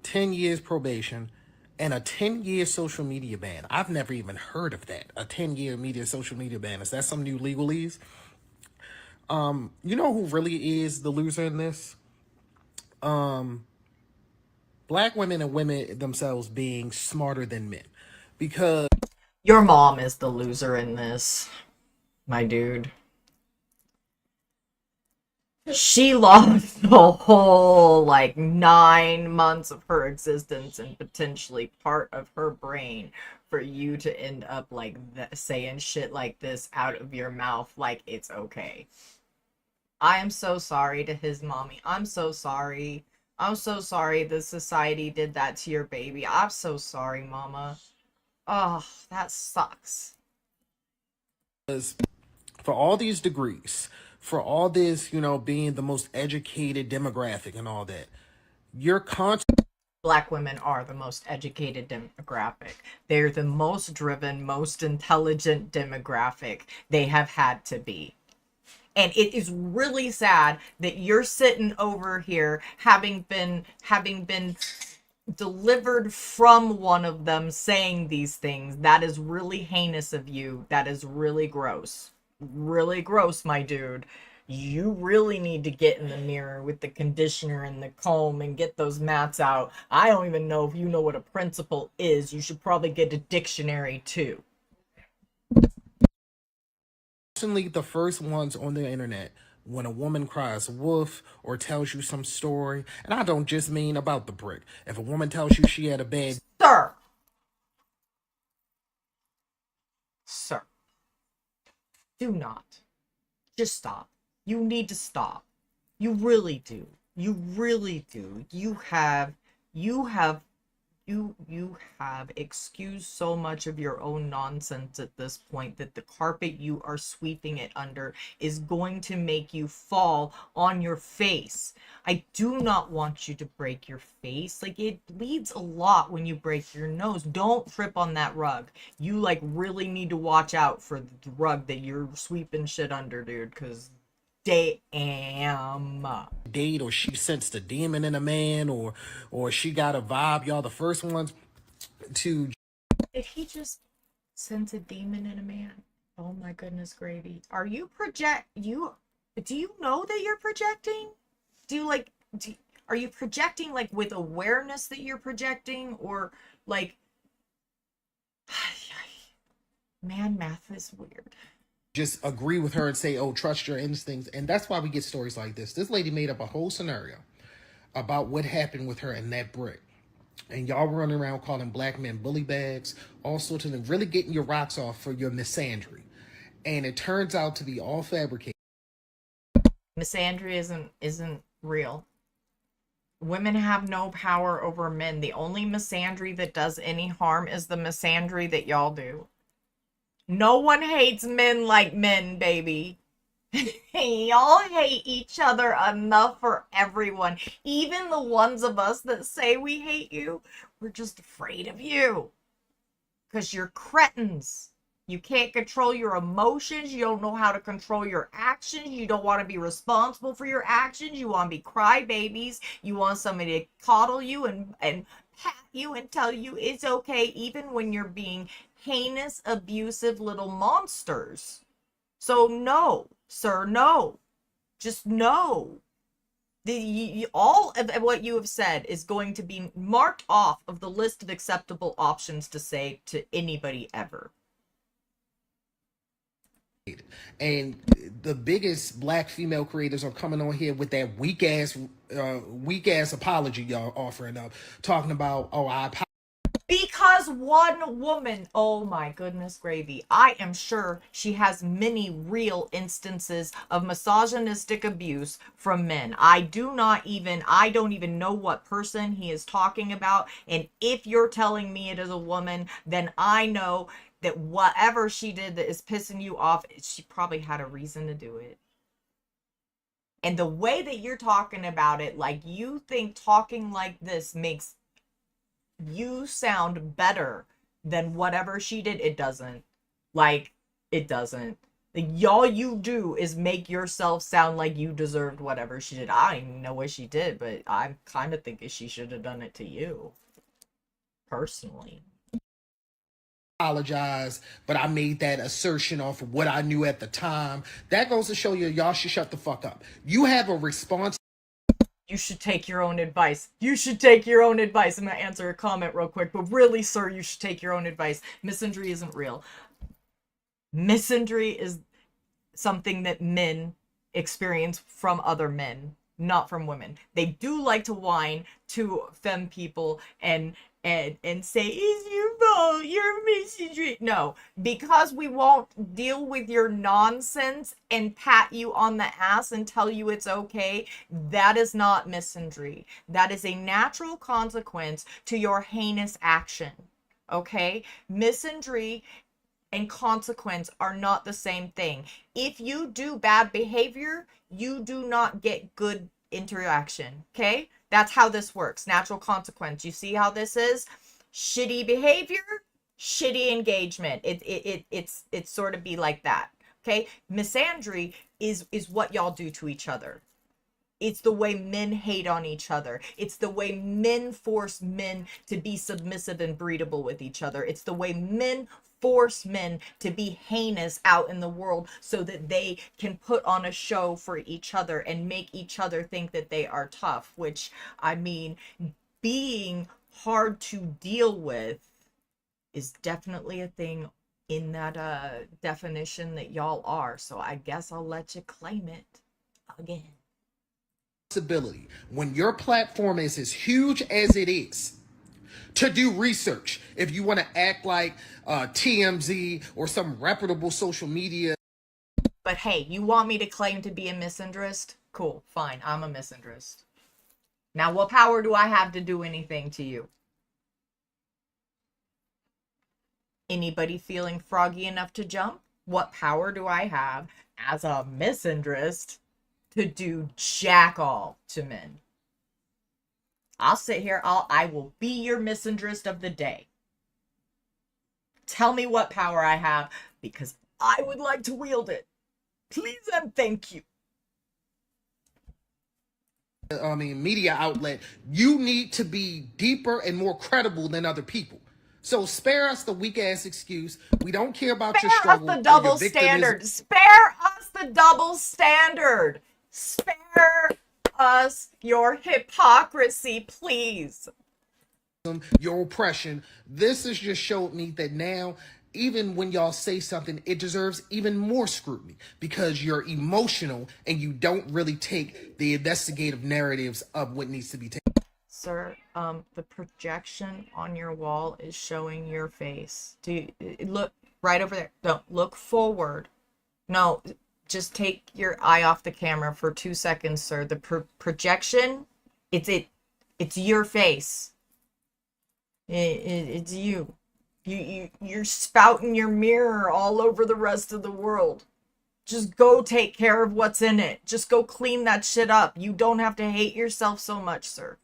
10 years probation, and a 10-year social media ban. I've never even heard of that. A 10-year social media ban. Is that some new legalese? You know who really is the loser in this? Black women and women themselves being smarter than men. Because Your mom is the loser in this, my dude. She lost the whole, 9 months of her existence and potentially part of her brain for you to end up, saying shit like this out of your mouth like it's okay. I am so sorry to his mommy. I'm so sorry. I'm so sorry the society did that to your baby. I'm so sorry, mama. Oh, that sucks. for all these degrees, for all this, being the most educated demographic and all that, you're conscious. Black women are the most educated demographic. They're the most driven, most intelligent demographic they have had to be. And it is really sad that you're sitting over here having been delivered from one of them saying these things. That is really heinous of you. That is really gross. Really gross, my dude. You really need to get in the mirror with the conditioner and the comb and get those mats out. I don't even know if you know what a principle is. You should probably get a dictionary too. The first ones on the internet when a woman cries wolf or tells you some story, and I don't just mean about the brick. If a woman tells you she had a bad Sir, do not. Just stop. You need to stop. You really do. You really do. You have excused so much of your own nonsense at this point that the carpet you are sweeping it under is going to make you fall on your face. I do not want you to break your face. It bleeds a lot when you break your nose. Don't trip on that rug. You really need to watch out for the rug that you're sweeping shit under, dude, because damn. Date, or she sensed a demon in a man, or she got a vibe. Y'all the first ones to. Did he just sense a demon in a man? Oh my goodness gravy. Are you do you know that you're projecting? Are you projecting with awareness that you're projecting, or man, math is weird. Just agree with her and say, oh, trust your instincts. And that's why we get stories like this. This lady made up a whole scenario about what happened with her in that brick. And y'all running around calling black men bully bags, all sorts of things, really getting your rocks off for your misandry. And it turns out to be all fabricated. Misandry isn't real. Women have no power over men. The only misandry that does any harm is the misandry that y'all do. No one hates men like men, baby. Y'all hate each other enough for everyone. Even the ones of us that say we hate you, we're just afraid of you. Because you're cretins. You can't control your emotions. You don't know how to control your actions. You don't want to be responsible for your actions. You want to be crybabies. You want somebody to coddle you and pat you and tell you it's okay, even when you're being heinous, abusive little monsters. So no, sir, no. Just no. All of what you have said is going to be marked off of the list of acceptable options to say to anybody ever. And the biggest black female creators are coming on here with that weak ass apology y'all offering up, talking about, oh, I apologize. Because one woman. Oh my goodness gravy. I am sure she has many real instances of misogynistic abuse from men. I don't even know what person he is talking about. And if you're telling me it is a woman, then I know that whatever she did that is pissing you off, she probably had a reason to do it. And the way that you're talking about it, like you think talking like this makes you sound better than whatever she did, it doesn't. Like, it doesn't. Like, all you do is make yourself sound like you deserved whatever she did. I don't even know what she did, but I'm kind of thinking she should have done it to you. Personally. Apologize, but I made that assertion off of what I knew at the time. That goes to show you, y'all should shut the fuck up. You have a response. You should take your own advice. You should take your own advice. I'm going to answer a comment real quick, but really, sir, you should take your own advice. Misandry isn't real. Misandry is something that men experience from other men, not from women. They do like to whine to femme people and say, it's your fault, you're misandry. No, because we won't deal with your nonsense and pat you on the ass and tell you it's okay, that is not misandry. That is a natural consequence to your heinous action. Okay? Misandry and consequence are not the same thing. If you do bad behavior, you do not get good interaction. Okay? That's how this works. Natural consequence. You see how this is? Shitty behavior, shitty engagement. It's sort of be like that. Okay? Misandry is what y'all do to each other. It's the way men hate on each other. It's the way men force men to be submissive and breedable with each other. It's the way men force men to be heinous out in the world so that they can put on a show for each other and make each other think that they are tough, which, I mean, being hard to deal with is definitely a thing in that definition that y'all are. So I guess I'll let you claim it again. When your platform is as huge as it is, to do research. If you want to act like TMZ or some reputable social media. But hey, you want me to claim to be a misandrist? Cool, fine, I'm a misandrist. Now, what power do I have to do anything to you? Anybody feeling froggy enough to jump? What power do I have as a misandrist to do jack all to men? I'll sit here, I will be your misandrist of the day. Tell me what power I have, because I would like to wield it. Please and thank you. Media outlet, you need to be deeper and more credible than other people. So spare us the weak ass excuse. We don't care about your struggle. Spare us the double standard. Spare us the double standard. Spare us your hypocrisy, please. Your oppression. This has just showed me that now, even when y'all say something, it deserves even more scrutiny because you're emotional and you don't really take the investigative narratives of what needs to be taken. Sir, the projection on your wall is showing your face. Do you look right over there? Don't look forward. No, just take your eye off the camera for 2 seconds, sir. The projection, it's your face. It's you. You're spouting your mirror all over the rest of the world. Just go take care of what's in it. Just go clean that shit up. You don't have to hate yourself so much, sir.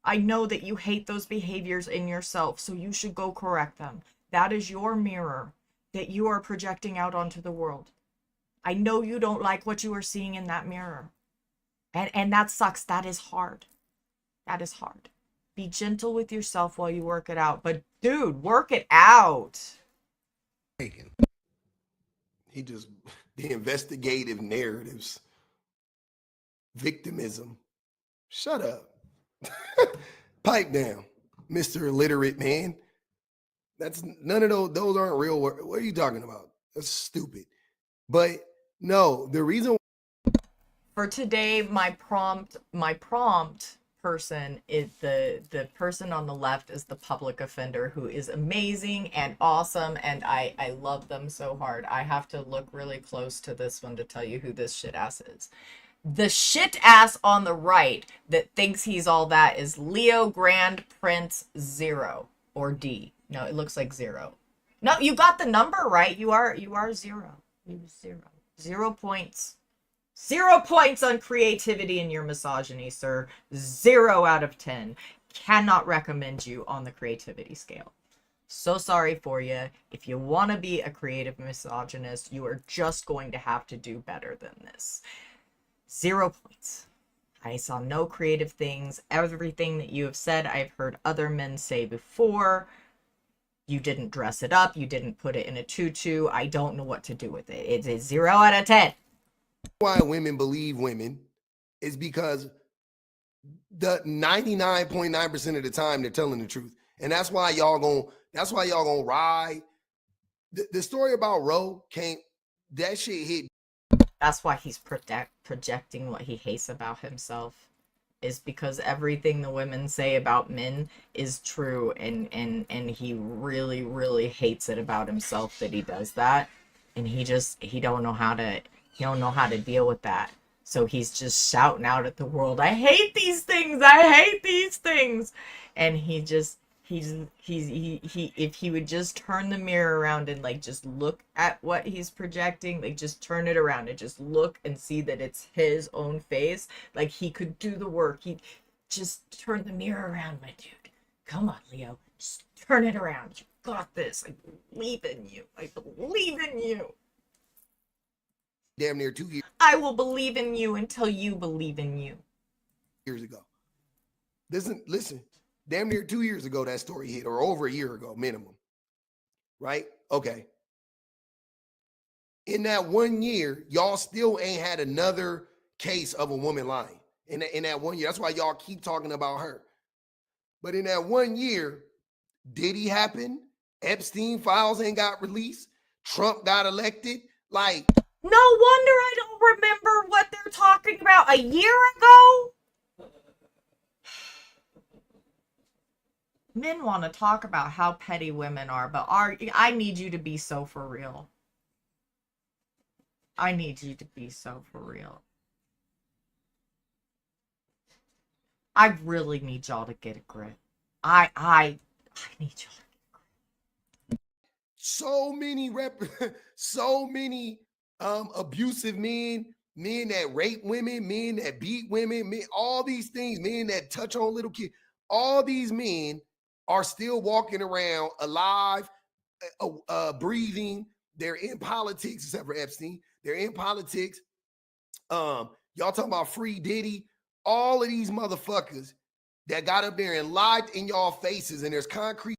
I know that you hate those behaviors in yourself, so you should go correct them. That is your mirror that you are projecting out onto the world. I know you don't like what you are seeing in that mirror. And that sucks. That is hard. That is hard. Be gentle with yourself while you work it out. But dude, work it out. He just, the investigative narratives, victimism. Shut up. Pipe down, Mr. Illiterate man. That's none of those aren't real words. What are you talking about? That's stupid. But no, the reason for today, my prompt person is the person on the left is the public offender who is amazing and awesome, and I love them so hard. I have to look really close to this one to tell you who this shit ass is. The shit ass on the right that thinks he's all that is Leo Grand Prince 0 or D. No, it looks like 0. No, you got the number right. You are 0. You 0. 0 points. 0 points on creativity and your misogyny, sir. 0 out of 10. Cannot recommend you on the creativity scale. So sorry for you. If you want to be a creative misogynist, you are just going to have to do better than this. 0 points. I saw no creative things. Everything that you have said, I've heard other men say before. You didn't dress it up. You didn't put it in a tutu. I don't know what to do with it. It's a 0 out of 10. Why women believe women is because the 99.9% of the time they're telling the truth. And that's why y'all gonna ride. The story about Roe that shit hit. That's why he's projecting what he hates about himself, is because everything the women say about men is true, and he really, really hates it about himself that he does that, and he don't know how to deal with that. So he's just shouting out at the world, I hate these things, I hate these things. And he's if he would just turn the mirror around and like just look at what he's projecting, like just turn it around and just look and see that it's his own face, like he could do the work. He just turn the mirror around, my dude. Come on, Leo, just turn it around. You got this. I believe in you. I believe in you. Damn near 2 years. I will believe in you until you believe in you. Years ago. Listen. Damn near 2 years ago that story hit, or over a year ago minimum. Right? Okay. In that 1 year, y'all still ain't had another case of a woman lying. In that 1 year, that's why y'all keep talking about her. But in that 1 year, Diddy happened, Epstein files ain't got released, Trump got elected. Like, no wonder I don't remember what they're talking about a year ago. Men want to talk about how petty women are, but I need you to be so for real. I need you to be so for real. I really need y'all to get a grip. I need y'all to get a grip. So many abusive men that rape women, men that beat women, men, all these things, men that touch on little kids, all these men are still walking around alive, breathing. They're in politics, except for Epstein. They're in politics. Y'all talking about free Diddy. All of these motherfuckers that got up there and lied in y'all faces, and there's concrete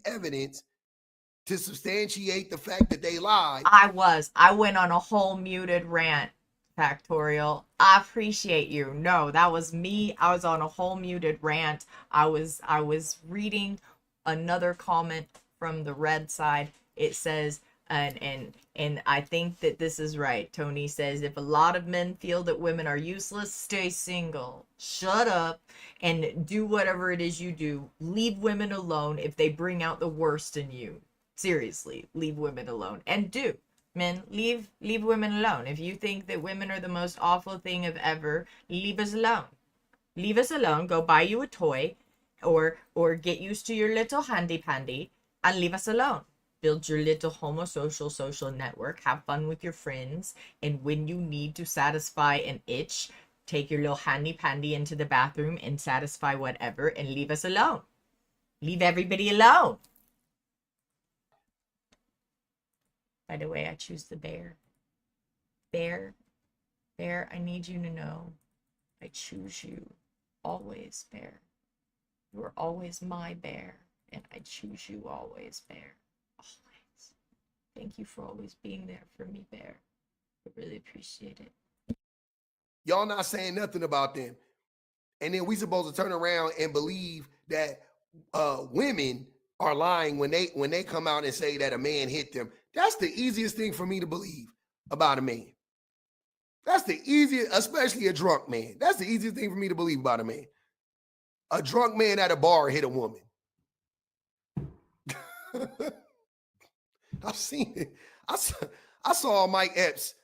evidence to substantiate the fact that they lied. I went on a whole muted rant, Factorial. I appreciate you. No, that was me. I was on a whole muted rant. I was reading another comment from the red side. It says, and I think that this is right. Tony says, if a lot of men feel that women are useless, stay single. Shut up and do whatever it is you do. Leave women alone if they bring out the worst in you. Seriously, leave women alone. And do. Men, leave women alone. If you think that women are the most awful thing of ever, leave us alone. Leave us alone. Go buy you a toy or get used to your little handy pandy and leave us alone. build your little homosocial social network, have fun with your friends, and when you need to satisfy an itch, take your little handy pandy into the bathroom and satisfy whatever and leave us alone. Leave everybody alone. By the way, I choose the bear. Bear, bear, I need you to know I choose you always, bear. You are always my bear, and I choose you always, bear. Always. Thank you for always being there for me, bear. I really appreciate it. Y'all not saying nothing about them. And then we supposed to turn around and believe that women are lying when they come out and say that a man hit them. That's the easiest thing for me to believe about a man. That's the easiest, especially a drunk man. That's the easiest thing for me to believe about a man. A drunk man at a bar hit a woman. I've seen it. I saw Mike Epps.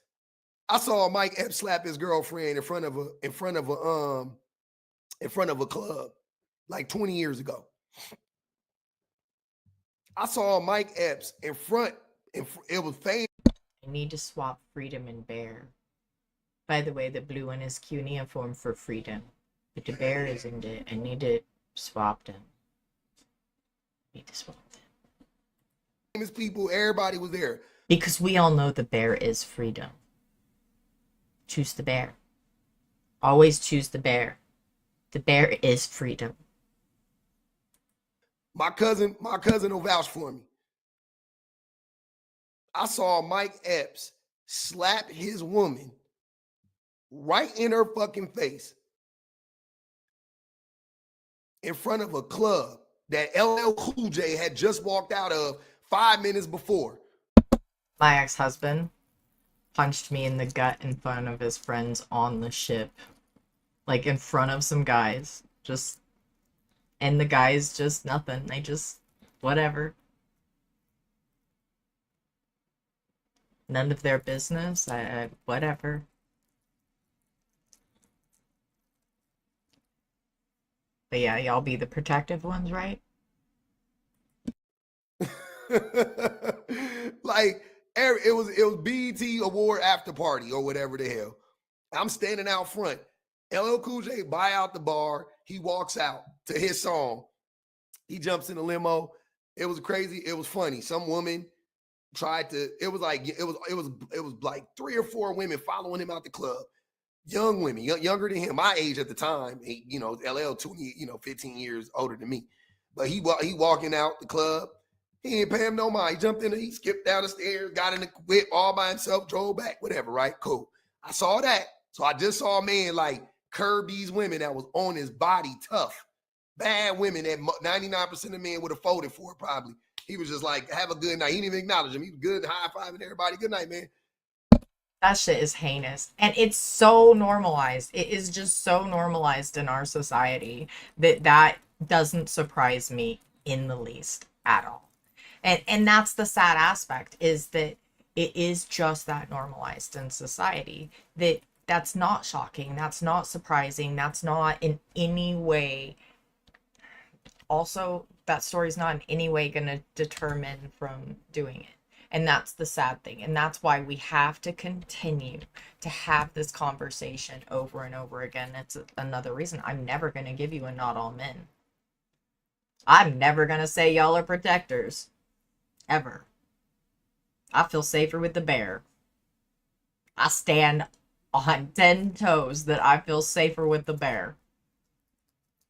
I saw Mike Epps slap his girlfriend in front of a club like 20 years ago. I saw Mike Epps in front. It was famous. I need to swap freedom and bear. By the way, the blue one is cuneiform for freedom, but the bear isn't it. I need to swap them. Famous people, everybody was there. Because we all know the bear is freedom. Choose the bear. Always choose the bear. The bear is freedom. My cousin will vouch for me. I saw Mike Epps slap his woman right in her fucking face in front of a club that LL Cool J had just walked out of 5 minutes before. My ex-husband punched me in the gut in front of his friends on the ship. Like in front of some guys. And the guys just nothing. They just whatever. None of their business. Whatever. But yeah, y'all be the protective ones, right? Like it was BET award after party or whatever the hell. I'm standing out front. LL Cool J buy out the bar. He walks out to his song. He jumps in the limo. It was crazy. It was funny. Some woman tried to. It was like 3 or 4 women following him out the club. Young women, younger than him, my age at the time. LL 20, 15 years older than me. But he walking out the club. He ain't pay him no mind. He jumped in. He skipped down the stairs, got in the whip all by himself, drove back, whatever. Right? Cool. I saw that. So I just saw a man like curb these women that was on his body tough. Bad women that 99% of men would have folded for probably. He was just like, have a good night. He didn't even acknowledge him. He was good, high-fiving everybody. Good night, man. That shit is heinous. And it's so normalized. It is just so normalized in our society that doesn't surprise me in the least at all. And that's the sad aspect, is that it is just that normalized in society. That's not shocking. That's not surprising. That's not in any way. Also, that story's not in any way going to deter men from doing it. And that's the sad thing. And that's why we have to continue to have this conversation over and over again. It's another reason I'm never going to give you a not all men. I'm never going to say y'all are protectors. Ever. I feel safer with the bear. I stand on 10 toes that I feel safer with the bear.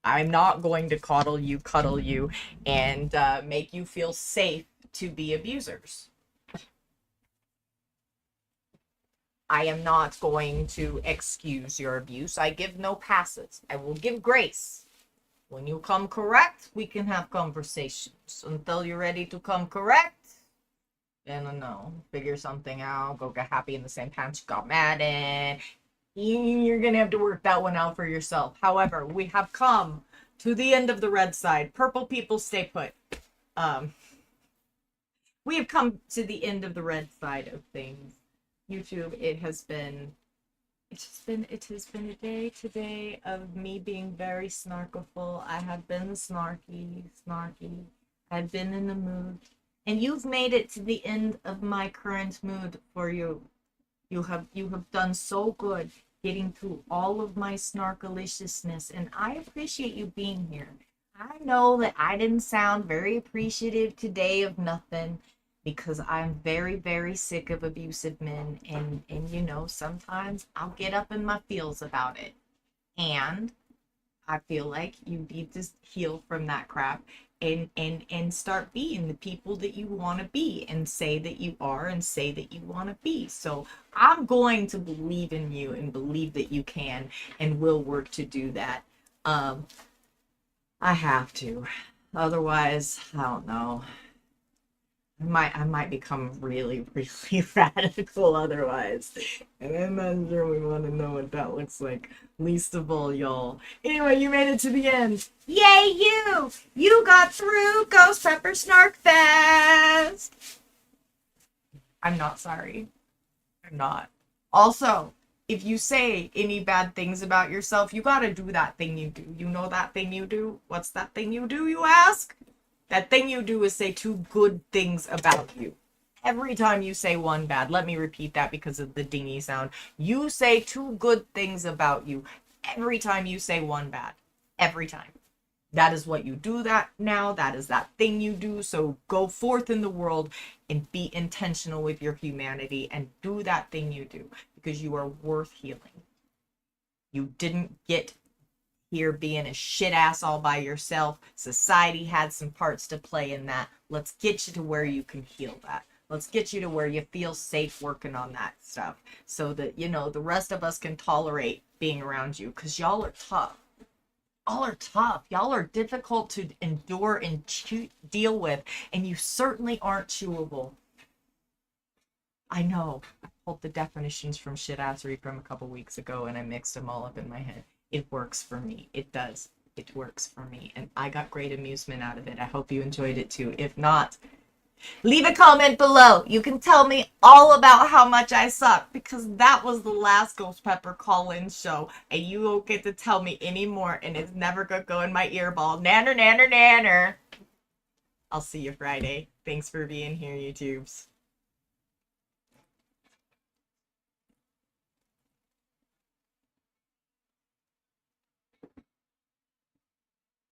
I'm not going to cuddle you, and make you feel safe to be abusers. I am not going to excuse your abuse. I give no passes. I will give grace. When you come correct, we can have conversations. Until you're ready to come correct, then no. Figure something out. Go get happy in the same pants you got mad in. You're going to have to work that one out for yourself. However, we have come to the end of the red side. Purple people, stay put. We have come to the end of the red side of things. YouTube, it has been a day today of me being very snarkful. I have been snarky. I've been in the mood. And you've made it to the end of my current mood for you. You have done so good getting through all of my snarkaliciousness, and I appreciate you being here. I know that I didn't sound very appreciative today of nothing because I'm very, very sick of abusive men, and you know, sometimes I'll get up in my feels about it. And I feel like you need to heal from that crap and start being the people that you want to be and say that you are and say that you want to be. So I'm going to believe in you and believe that you can and will work to do that. Um, I have to. Otherwise, I don't know. I might become really, really radical otherwise. And I'm not sure we want to know what that looks like. Least of all, y'all. Anyway, you made it to the end. Yay, you! You got through Ghost Pepper Snark Fest! I'm not sorry. I'm not. Also, if you say any bad things about yourself, you gotta do that thing you do. You know that thing you do? What's that thing you do, you ask? That thing you do is say 2 good things about you. Every time you say one bad, let me repeat that because of the dingy sound. You say 2 good things about you every time you say one bad. Every time. That is what you do that now. That is that thing you do. So go forth in the world and be intentional with your humanity and do that thing you do because you are worth healing. You didn't get here being a shit ass all by yourself. Society had some parts to play in that. Let's get you to where you can heal that. Let's get you to where you feel safe working on that stuff so that, you know, the rest of us can tolerate being around you because y'all are tough. Y'all are tough. Y'all are difficult to endure and deal with, and you certainly aren't chewable. I know. I pulled the definitions from shitassery from a couple weeks ago and I mixed them all up in my head. It works for me. It does. It works for me. And I got great amusement out of it. I hope you enjoyed it too. If not, leave a comment below. You can tell me all about how much I suck because that was the last Ghost Pepper call-in show and you won't get to tell me anymore and it's never gonna go in my earball. Nanner, nanner, nanner. I'll see you Friday. Thanks for being here, YouTubes.